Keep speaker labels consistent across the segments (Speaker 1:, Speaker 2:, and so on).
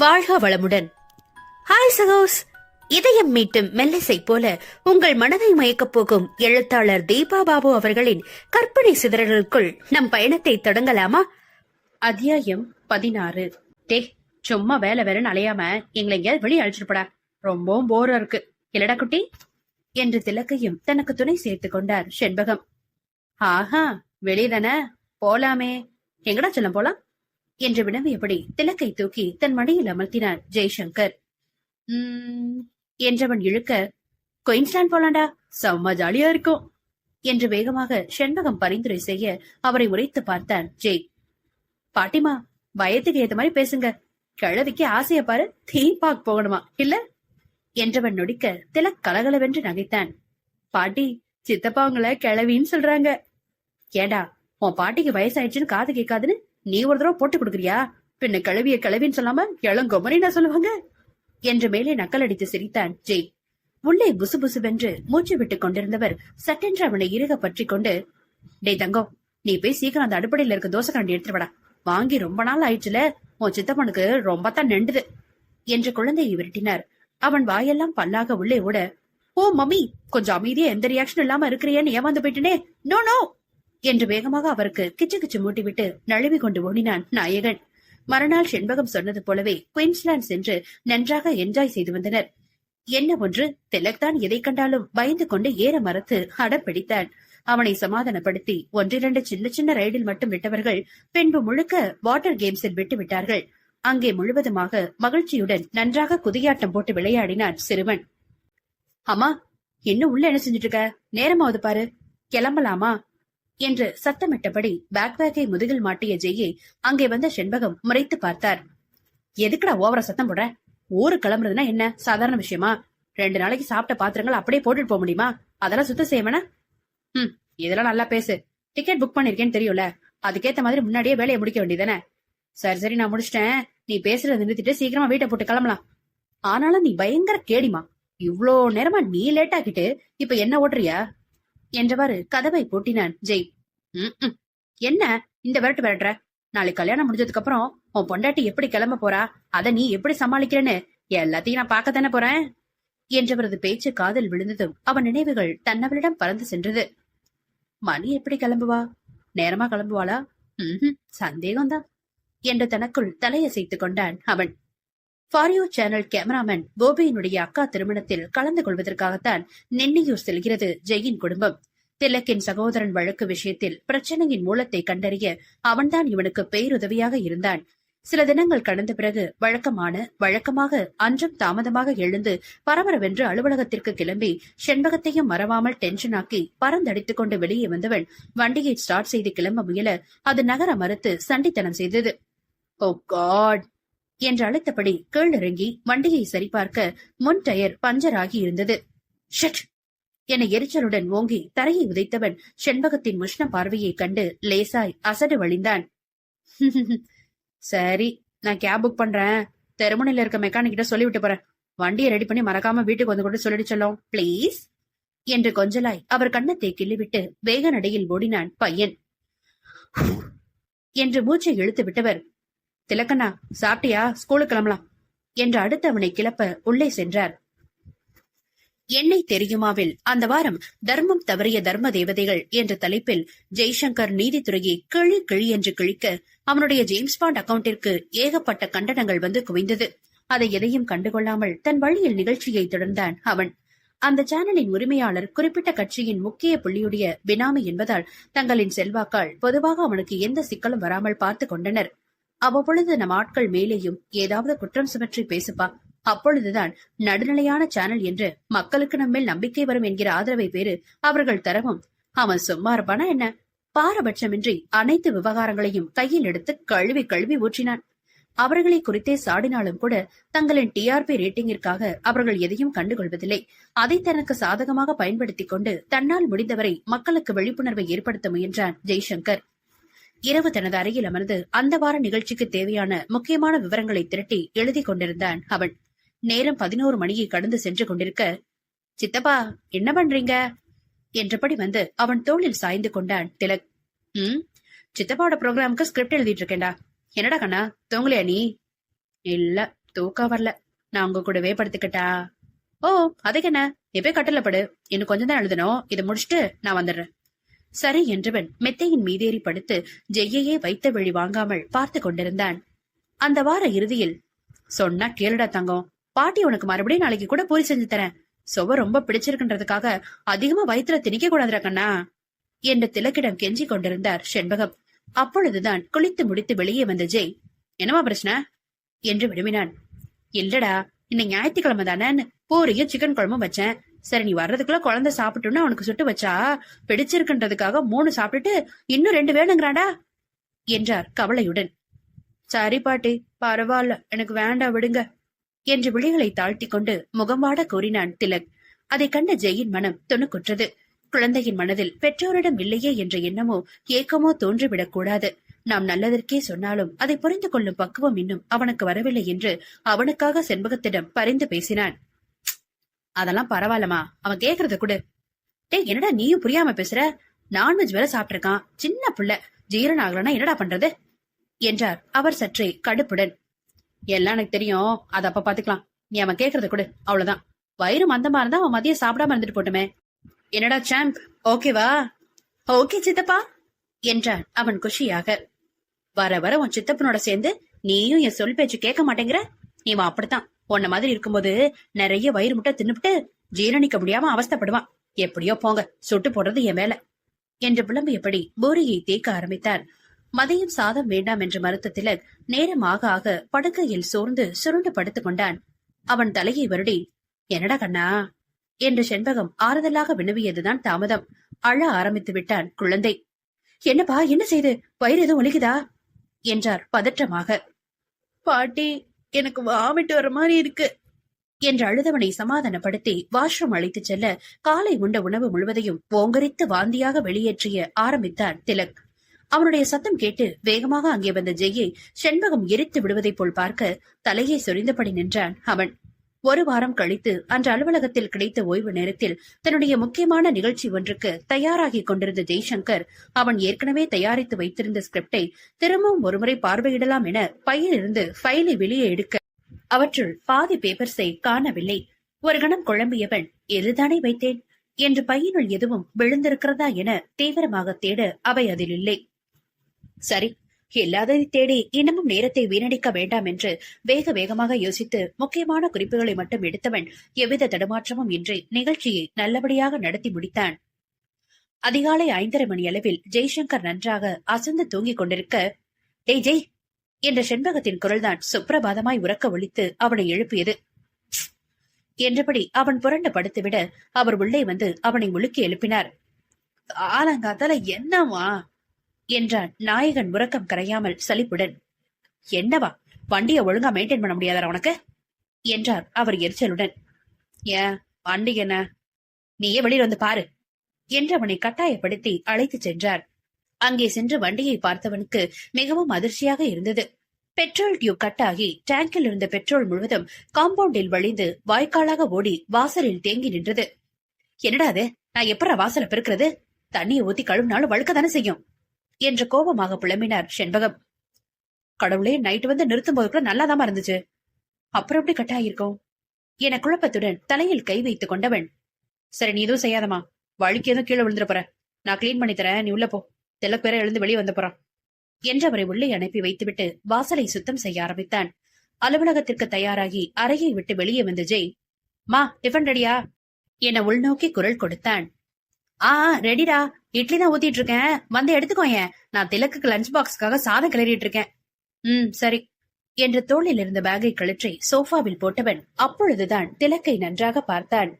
Speaker 1: வாழ்க வளமுடன். ஹாய் சகோஸ், இதயம் மீட்டும் மெல்லிசை போல உங்கள் மனதை மயக்கப் போகும் எழுத்தாளர் தீபா பாபு அவர்களின் கற்பனை சிதறலுக்குள் நம் பயணத்தை தொடங்கலாமா? அத்தியாயம் 16. சும்மா வேலை வேலைன்னு அலையாம எங்களை எங்கேயாவது வெளியே அழைச்சிருப்படா, ரொம்பவும் போரா இருக்கு இல்லடா குட்டி என்று திலக்கையும் தனக்கு துணை சேர்த்துக் கொண்டார் செண்பகம். ஆஹா, வெளியதானே, போலாமே. எங்கடா சொல்ல போலாம் என்று வினவியபடி திலக்கை தூக்கி தன் மடியில் அமர்த்தினார் ஜெய்சங்கர். என்றவன் இழுக்க, குயின்ஸ்லாண்ட் போலாண்டா, செம்ம ஜாலியா இருக்கும் என்று வேகமாக செண்பகம் பரிந்துரை செய்ய அவரை உரைத்து பார்த்தான் ஜெய். பாட்டிமா, பயத்துக்கு ஏத்த மாதிரி பேசுங்க, கிழவிக்கு ஆசைய பாரு, தீம் பார்க் போகணுமா இல்ல என்றவன் நொடிக்க திலக் கலகலவென்று நகைத்தான். பாட்டி, சித்தப்பாவங்களை கிழவின்னு சொல்றாங்க. ஏடா, உன் பாட்டிக்கு வயசாயிடுச்சுன்னு காது கேட்காதுன்னு நீ ஒரு தடவை போட்டு கொடுக்குறியா? பின்ன கிளவிய கிளவின்னு சொல்லாம இளங்கொமரினா சொல்லுவாங்க என்று மேலே நக்கல் அடித்து சிரித்தான் ஜெய். உள்ளே புசு புசுவென்று மூச்சு விட்டுக் கொண்டிருந்தவர் சட்டென்று அவனை இறுக பற்றி கொண்டு, டே தங்கம், நீ போய் சீக்கிரம் அந்த அடுப்படையில இருக்க தோசை கரண்டி எடுத்துடா, வாங்கி ரொம்ப நாள் ஆயிடுச்சுல, உன் சித்தப்பனுக்கு ரொம்ப தான் நெண்டுது என்று குழந்தையை விரட்டினார். அவன் வாயெல்லாம் பல்லாக உள்ளே ஓட, ஓ மம்மி, கொஞ்சம் அமைதியா எந்த ரியாக்ஷன் இல்லாம இருக்கிறியன்னு ஏமாந்து போயிட்டனே, நோ நோ என்று வேகமாக அவருக்கு கிச்சு கிச்சு மூட்டிவிட்டு நழுவி கொண்டு ஓடினான் நாயகன். மறுநாள் செண்பகம் சொன்னது போலவே குயின்ஸ்லாந்து சென்று நன்றாக என்ஜாய் செய்து வந்தனர். என்ன ஒன்று, திலக் தான் எதை கண்டாலும் பயந்து கொண்டு ஏற மறுத்து அடப்பிடித்தான். அவனை சமாதானப்படுத்தி ஒன்றிரண்டு சின்ன சின்ன ரைடில் மட்டும் விட்டவர்கள் பின்பு முழுக்க வாட்டர் கேம்ஸில் விட்டு விட்டார்கள். அங்கே முழுவதுமாக மகிழ்ச்சியுடன் நன்றாக குதியாட்டம் போட்டு விளையாடினான் சிறுவன். அம்மா, இன்னும் உள்ள என்ன செஞ்சுட்டு இருக்க? நேரமாவது பாரு, கிளம்பலாமா என்று சத்தமிட்டபடி பேக்பேக்கை முதுகில் மாட்டிய ஜெய்யை அங்கே வந்த செண்பகம் முறைத்து பார்த்தார். எதுக்குடா ஓவரா சத்தம் போடுற? ஊரு கிளம்புறதுன்னா என்ன சாதாரண விஷயமா? 2 நாளைக்கு சாப்பிட்ட பாத்திரங்கள் அப்படியே போட்டுட்டு போக முடியுமா? அதெல்லாம் சுத்தம் செய்வேனா? இதெல்லாம் நல்லா பேசு. டிக்கெட் புக் பண்ணிருக்கேன்னு தெரியும்ல, அதுக்கேத்த மாதிரி முன்னாடியே வேலையை முடிக்க வேண்டியதானே? சரி, நான் முடிச்சிட்டேன், நீ பேசுறத நிறுத்திட்டு சீக்கிரமா வீட்டை போட்டு கிளம்பலாம். ஆனாலும் நீ பயங்கர கேடிமா, இவ்ளோ நேரமா நீ லேட் ஆக்கிட்டு இப்ப என்ன ஓட்டுறியா என்றவாறு கதவை பூட்டினான் ஜெய். என்ன இந்த விரட்டு விரட்டுற? நாளைக்கு கல்யாணம் முடிஞ்சதுக்கு அப்புறம் உன் பொண்டாட்டி எப்படி கிளம்ப போறா, அத நீ எப்படி சமாளிக்கிறேன்னு எல்லாத்தையும் நான் பார்க்கத்தானே போறேன் என்றவரது பேச்சு காதில் விழுந்ததும் அவன் நினைவுகள் தன்னவளிடம் பறந்து சென்றது. மணி எப்படி கிளம்புவா? நேரமா கிளம்புவாளா? சந்தேகம்தான் என்று தனக்குள் தலையசைத்துக் கொண்டான் அவன். ஃபாரியோ சேனல் கேமராமேன் கோபியினுடைய அக்கா திருமணத்தில் கலந்து கொள்வதற்காகத்தான் நென்னியூர் செல்கிறது ஜெயின் குடும்பம். திலக்கின் சகோதரன் வழக்கு விஷயத்தில் பிரச்சனையின் மூலத்தை கண்டறிய அவன்தான் இவனுக்கு பேருதவியாக இருந்தான். சில தினங்கள் கடந்த பிறகு வழக்கமாக அன்றும் தாமதமாக எழுந்து பரபரவென்று அலுவலகத்திற்கு கிளம்பி செண்பகத்தையும் மறவாமல் டென்ஷனாக்கி பறந்தடித்துக் கொண்டு வெளியே வந்தவன் வண்டியை ஸ்டார்ட் செய்து கிளம்ப முயல அது நகர மறுத்து சண்டித்தனம் செய்தது. ஓ காட் என்று அழைத்தபடி கீழிறங்கி வண்டியை சரிபார்க்க முன் டயர் பஞ்சர் ஆகி இருந்தது. ஷட் என எரிச்சலுடன் ஓங்கி தரையை உதைத்தவன் செண்பகத்தின் முஷ்ண பார்வையை கண்டு லேசாய் அசடு வழிந்தான். சரி, நான் கேப் புக் பண்றேன், தெருமுனையில இருக்க மெக்கானிக் கிட்ட சொல்லிவிட்டு போறேன், வண்டியை ரெடி பண்ணி மறக்காம வீட்டுக்கு வந்து கொண்டு சொல்லிட்டு சொல்லும் பிளீஸ் என்று கொஞ்சலாய் அவர் கன்னத்தை கிள்ளிவிட்டு வேக நடையில் ஓடினான் பையன். என்று மூச்சை இழுத்து விட்டவர், திலக்கண்ணா சாப்பிட்டியா, ஸ்கூலுக்கு கிளம்பலாம் என்று அடுத்து அவனை கிளப்ப உள்ளே சென்றார். எண்ணெய் தெரியுமாவில் அந்த வாரம் தர்மம் தவறிய தர்ம தேவதைகள் என்ற தலைப்பில் ஜெய்சங்கர் நீதித்துறையை கிழி கிழி என்று கிழிக்க அவனுடைய ஜேம்ஸ் பாண்ட் அக்கவுண்டிற்கு ஏகப்பட்ட கண்டனங்கள் வந்து குவிந்தது. அதை எதையும் கண்டுகொள்ளாமல் தன் வழியில் நிகழ்ச்சியை தொடர்ந்தான் அவன். அந்த சேனலின் உரிமையாளர் குறிப்பிட்ட கட்சியின் முக்கிய புள்ளியுடைய பினாமி என்பதால் தங்களின் செல்வாக்கால் பொதுவாக அவனுக்கு எந்த சிக்கலும் வராமல் பார்த்து கொண்டனர். அவ்வப்பொழுது நம் ஆட்கள் மேலேயும் ஏதாவது குற்றம் சுமற்றி பேசுப்பா, அப்பொழுதுதான் நடுநிலையான சேனல் என்று மக்களுக்கு நம்மேல் நம்பிக்கை வரும் என்கிற ஆதரவை பேரு அவர்கள் தரவும் அவன் சும்மா இருப்பானா என்ன? பாரபட்சமின்றி அனைத்து விவகாரங்களையும் கையில் எடுத்து கழுவி கழுவி ஊற்றினான். அவர்களை குறித்தே சாடினாலும் கூட தங்களின் டிஆர்பி ரேட்டிங்கிற்காக அவர்கள் எதையும் கண்டுகொள்வதில்லை. அதை தனக்கு சாதகமாக பயன்படுத்திக் கொண்டு தன்னால் முடிந்தவரை மக்களுக்கு விழிப்புணர்வை ஏற்படுத்த முயன்றான் ஜெய்சங்கர். இரவு தனது அறையில் அமர்ந்து அந்த வார நிகழ்ச்சிக்கு தேவையான முக்கியமான விவரங்களை திரட்டி எழுதி கொண்டிருந்தான் அவன். நேரம் 11 மணியை கடந்து சென்று கொண்டிருக்க, சித்தப்பா என்ன பண்றீங்க என்றபடி வந்து அவன் தோளில் சாய்ந்து கொண்டான் திலக். சித்தப்பாவோட ப்ரோக்ராமுக்கு ஸ்கிரிப்ட் எழுதிட்டு இருக்கேன்டா. என்னடா கண்ணா, தூங்கலையா நீ? இல்ல, தூக்கம் வரல, நான் உங்க கூடவே படுத்துக்கிட்டா? ஓ, அதுக்கு என்ன, எப்பே கட்டல படு, இன்னும் கொஞ்சம் தான் எழுதணும், இதை முடிச்சுட்டு நான் வந்துடுறேன். சரி என்றவன் மெத்தையின் மீதேறி படுத்து ஜெய்யையே வைத்த வழி வாங்காமல் பார்த்து கொண்டிருந்தான். அந்த வார இறுதியில், சொன்னா கேளுடா தங்கம், பாட்டி உனக்கு மறுபடியும் நாளைக்கு கூட பூரி செஞ்சு தரேன், சுவ ரொம்ப பிடிச்சிருக்குன்றதுக்காக அதிகமா வயிற்றுல திணிக்க கூடாதுடா கண்ணா என்று திலக்கிடம் கெஞ்சி கொண்டிருந்தார் செண்பகம். அப்பொழுதுதான் குளித்து முடித்து வெளியே வந்த ஜெய், என்னமா பிரச்சனை என்று விரும்பினான். இல்லடா, இன்னைக்கு ஞாயிற்றுக்கிழமை தானேன்னு பூரியும் சிக்கன் குழம்பும் வச்சேன். சரி, நீ வர்றதுக்குள்ள குழந்தை சாப்பிட்டுன்னு அவனுக்கு சுட்டு வச்சா பிடிச்சிருக்குன்றதுக்காக 3 சாப்பிட்டுட்டு இன்னும் 2 வேணுங்கிறாடா என்றார் கவலையுடன். சரி பாட்டி, பரவாயில்ல, எனக்கு வேண்டாம் விடுங்க என்று விழிகளை தாழ்த்தி கொண்டு முகம்வாட கூறினான் திலக். அதை கண்ட ஜெயின் மனம் துணுக்குற்றது. குழந்தையின் மனதில் பெற்றோரிடம் இல்லையே என்ற எண்ணமோ ஏக்கமோ தோன்றிவிடக் கூடாது. நாம் நல்லதற்கே சொன்னாலும் அதை புரிந்து கொள்ளும் பக்குவம் இன்னும் அவனுக்கு வரவில்லை என்று அவனுக்காக செண்பகத்திடம் பரிந்து பேசினான். அதெல்லாம் பரவாயில்லமா, அவன் கேக்குறத கூட. டேய், என்னடா நீயும் புரியாம பேசுற? நான்வெஜ் வேற சாப்பிட்டிருக்கான், சின்ன புள்ள, ஜீரணம் ஆகலன்னா என்னடா பண்றது என்றார் அவர் சற்றே கடுப்புடன். எல்லாம் எனக்கு தெரியும், அத அப்ப பாத்துக்கலாம், நீ அவன் கேக்குறத கூட, அவ்வளவுதான். வயிறு மந்தமா இருந்தா அவன் மதியம் சாப்பிடாம இருந்துட்டு போட்டுமே. என்னடா சாம்ப், ஓகேவா? ஓகே சித்தப்பா என்றான் அவன் குஷியாக. வர வர உன் சித்தப்பனோட சேர்ந்து நீயும் என் சொல் பேச்சு கேட்க மாட்டேங்கிற. நீ அப்படித்தான், உன்ன மாதிரி இருக்கும்போது நிறைய வயிறு முட்டை தின்னுபிட்டு ஜீரணிக்க முடியாம அவஸ்தப்படுவான். எப்படியோ போங்க, சுட்டு போடுறது என் வேலை என்று புலம்பியபடி பூரியை தேக்க ஆரம்பித்தார். மதியம் சாதம் வேண்டாம் என்று மறுத்த திலக் நேரம் ஆக ஆக படுக்கையில் சோர்ந்து சுருண்டு படுத்துக் கொண்டான். அவன் தலையை வருடி, என்னடா கண்ணா என்று செண்பகம் ஆறுதலாக வினவியதுதான் தாமதம். அழ ஆரம்பித்து விட்டான் குழந்தை. என்னப்பா, என்ன செய்து, வயிறு எதுவும் ஒலிக்குதா என்றார் பதற்றமாக. பாட்டி, எனக்கு வாமிட்டு வர மாதிரி இருக்கு என்று அழுதவனை சமாதானப்படுத்தி வாஷ்ரூம் அழைத்துச் செல்ல காலை உண்ட உணவு முழுவதையும் ஓங்கரித்து வாந்தியாக வெளியேற்றிய ஆரம்பித்தான் திலக். அவனுடைய சத்தம் கேட்டு வேகமாக அங்கே வந்த ஜெய்யை செண்பகம் எரித்து விடுவதைப் போல் பார்க்க தலையை சொரிந்தபடி நின்றான் அவன். 1 வாரம் கழித்து அன்று அலுவலகத்தில் கிடைத்த ஓய்வு நேரத்தில் தன்னுடைய முக்கியமான நிகழ்ச்சி ஒன்றுக்கு தயாராகி கொண்டிருந்த ஜெய்சங்கர் அவன் ஏற்கனவே தயாரித்து வைத்திருந்த ஸ்கிரிப்டை திரும்பவும் ஒருமுறை பார்வையிடலாம் என பையிலிருந்து ஃபைலை வெளியே எடுக்க அவற்றுள் பாதி பேப்பர்ஸை காணவில்லை. ஒரு கணம் குழம்பியவன், எதுதானே வைத்தேன் என்று பையினுள் எதுவும் விழுந்திருக்கிறதா என தீவிரமாக தேட அவை அதில் இல்லை. சரி, இல்லாததை தேடி இன்னமும் நேரத்தை வீணடிக்க வேண்டாம் என்று வேக வேகமாக யோசித்து முக்கியமான குறிப்புகளை மட்டும் எடுத்தவன் எவ்வித தடுமாற்றமும் இன்றி நிகழ்ச்சியை நல்லபடியாக நடத்தி முடித்தான். அதிகாலை 5:30 மணி அளவில் ஜெய்சங்கர் நன்றாக அசந்து தூங்கிக் கொண்டிருக்க, டேய் ஜெய் என்ற செண்பகத்தின் குரல்தான் சுப்பிரபாதமாய் உறக்க ஒலித்து அவனை எழுப்பியது. என்றபடி அவன் புரண்டு படுத்துவிட அவர் உள்ளே வந்து அவனை முழுக்கி எழுப்பினார். ஆலங்காத்தால என்னவா என்றான் நாயகன் உறக்கம் கரையாமல் சலிப்புடன். என்னவா, வண்டிய ஒழுங்கா மெயின்டைன் பண்ண முடியாதா உனக்கு என்றார் அவர் எரிச்சலுடன். ஏன் வண்டி என்ன, நீயே வெளியில் வந்து பாரு என்று அவனை கட்டாயப்படுத்தி அழைத்து சென்றார். அங்கே சென்று வண்டியை பார்த்தவனுக்கு மிகவும் அதிர்ச்சியாக இருந்தது. பெட்ரோல் டியூப் கட்டாகி டேங்கில் இருந்த பெட்ரோல் முழுவதும் காம்பவுண்டில் வழிந்து வாய்க்காலாக ஓடி வாசலில் தேங்கி நின்றது. என்னடா அது, நான் எப்பற வாசல பெருக்கிறது, தண்ணியை ஊத்தி கழுவினாலும் வழுக்கதானே செய்யும் என்று கோபமாக புலம்பினார் செண்பகம். கடவுளே, நைட்டு வந்து நிறுத்தும் போது கூட நல்லாதாமா இருந்துச்சு, அப்புறம் எப்படி கட்டாயிருக்கும் என குழப்பத்துடன் தலையில் கை வைத்துக் கொண்டவன். சரி, நீ எதுவும் செய்யாதமா, வழுக்கி எதுவும் கீழே விழுந்துட போற, நான் கிளீன் பண்ணி தரேன், நீ உள்ள போ, திலக் பேர எழுந்து வெளியே வந்த போறான் என்று அவரை உள்ளே அனுப்பி வைத்துவிட்டு வாசலை சுத்தம் செய்ய ஆரம்பித்தான். அலுவலகத்திற்கு தயாராகி அறையை விட்டு வெளியே வந்த ஜெய், மா டிஃபன் ரெடியா என உள்நோக்கி குரல் கொடுத்தான். ரெடிடா, இட்லி தான் ஊத்திட்டு இருக்கேன், வந்து எடுத்துக்கோயேன், நான் திலக்குக்கு லஞ்ச் பாக்ஸ்க்காக சாதம் கிளறிட்டு இருக்கேன். சரி என்று தோளில் இருந்த பேக்கை கழற்றி சோஃபாவில் போட்டவன் அப்பொழுதுதான் திலக்கை நன்றாக பார்த்தான்.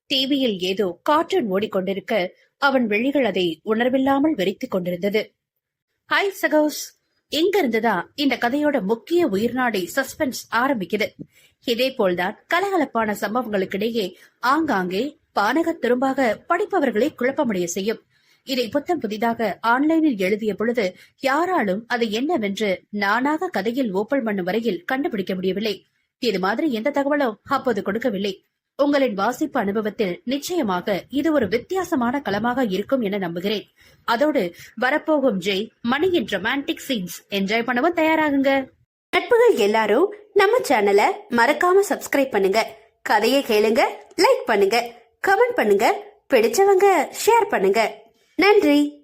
Speaker 1: டிவியில் ஏதோ கார்ட்டூன் ஓடிக்கொண்டிருக்க அவன் விழிகள் அதை உணர்வில்லாமல் வெறித்துக் கொண்டிருந்தது. ஹாய் சகோஸ், எங்க இருந்துதான் இந்த கதையோட முக்கிய உயிர்நாடி சஸ்பென்ஸ் ஆரம்பிக்குது. இதே போல்தான் கலகலப்பான சம்பவங்களுக்கிடையே ஆங்காங்கே பானக திரும்பாக படிப்பவர்களை குழப்பமடைய செய்யும். இதை புத்தம் புதிதாக ஆன்லைனில் எழுதிய பொழுது யாராலும் அது என்னவென்று நானாக கதையில் ஓப்பல் பண்ணும் வரையில் கண்டுபிடிக்க முடியவில்லை. இது மாதிரி எந்த தகவலும் அப்போது கொடுக்கவில்லை. உங்களின் வாசிப்பு அனுபவத்தில் நிச்சயமாக இது ஒரு வித்தியாசமான களமாக இருக்கும் என நம்புகிறேன். அதோடு வரப்போகும் ஜெய் மணியின் ரொமான்டிக் சீன்ஸ் என்ஜாய் பண்ணவும் தயாராகுங்க. நட்புகள் எல்லாரும் நம்ம சேனலை மறக்காம சப்ஸ்கிரைப் பண்ணுங்க. கதையை கேளுங்க, லைக் பண்ணுங்க, கமெண்ட் பண்ணுங்க, பிடிச்சவங்க ஷேர் பண்ணுங்க. நன்றி.